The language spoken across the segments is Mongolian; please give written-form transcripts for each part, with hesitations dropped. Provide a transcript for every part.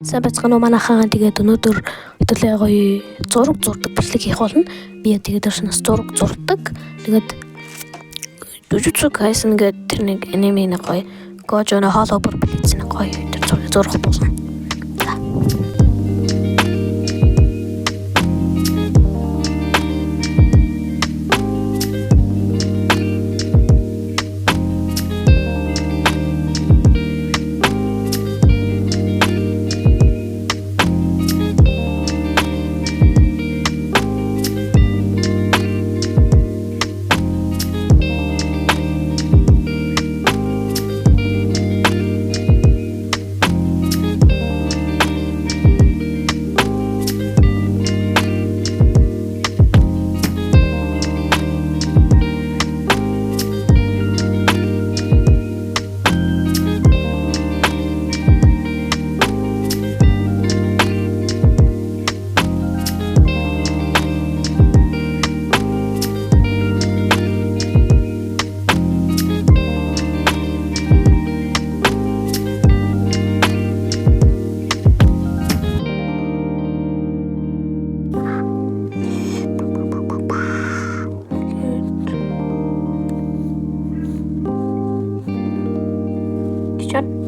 Сайн байцгаана уу манайхаа. Тэгээд өнөөдөр хэвлээ гоё зураг зурдаг бичлэг хийх болно. Би тэгээд өршнөөс зураг зурдаг. Тэгээд Jujutsu Kaisen гэдэг тэр нэг аниме нэг гоё Gojo-ны хоолой бүр билээсэн гоё тэр зураг зурах болно.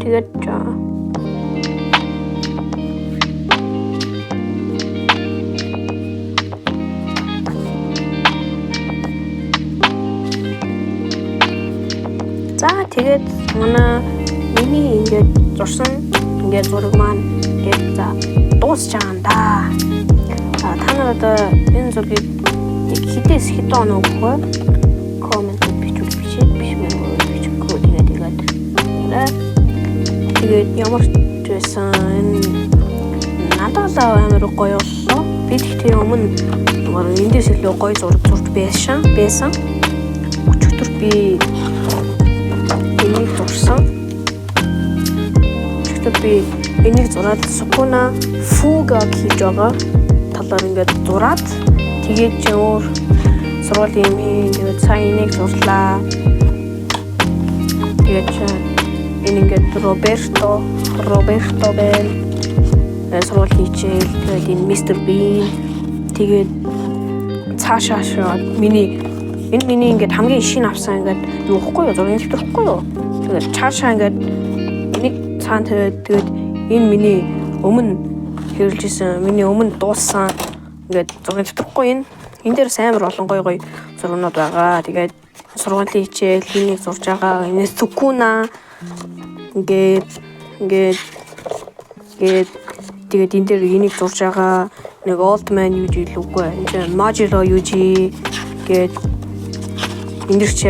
Тэгээд тэгээд миний ингээд зурсан ингээд зураг маань ингээд дуусч байгаа юм да. Та нар одоо энэ зургийг хідээс хэд оноо өгөх вэ? Коммент бичиж бичихгүй тэгээд ямар ч байсан надад амар гоё боллоо. Би тэгтээ өмнө эндээс илүү гоё зураг зурж байсан. Өчигдөр би энийг зурсан. Өчигдөр би энийг зураад Sukuna Fuga хийж байгаа. Талаар ингээд зураад тэгээд ч өөр сургуулийн юм тэгээд сайн энийг зурлаа. Тэгээд энэ ингээд Роберто Бэл сургууль хийчихэл. Тэгээд энэ Mr. Bean тэгээд цаашаа миний ингээд хамгийн шинэ авсан ингээд юу ихгүй юу зургийн төвтөрөхгүй юу. Тэгээд цаашаа ингээд энийг цаан тэгээд энэ миний өмнө хэрэглэжсэн миний өмнө дууссан ингээд зургийн төвтөрөхгүй энэ дээр амар олон гоё зургууд байгаа. Тэгээд сургуулийн хичээл энийг зурж байгаа. Энэ Sukuna ингээд тэгээд энэ дээр энийг зурж байгаа нэг old man юу жил үгүй энэ Majiro Yuji гээд энэ дэр чи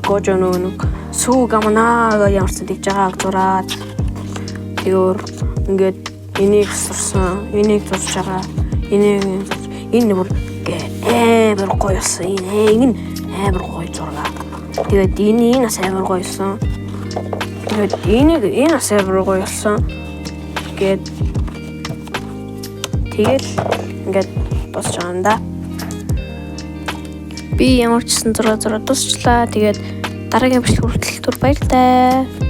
Gojo нэг Sugamana ямарсан тэгж байгааг зураад тэгээд ингээд энийг зурсан энийг зурж байгаа энэ бүр амар гоё болсон энэ амар гоё зураг. Тэгээд энэ бас амар гоё болсон. Тэгээд энэ бас амар гоё болсон. Тэгээд ингээд дуусч байгаа юм да. Би ямар ч гэсэн зураг дуусчлаа. Тэгээд дараагийн бичлэг хүртэл баярлалаа.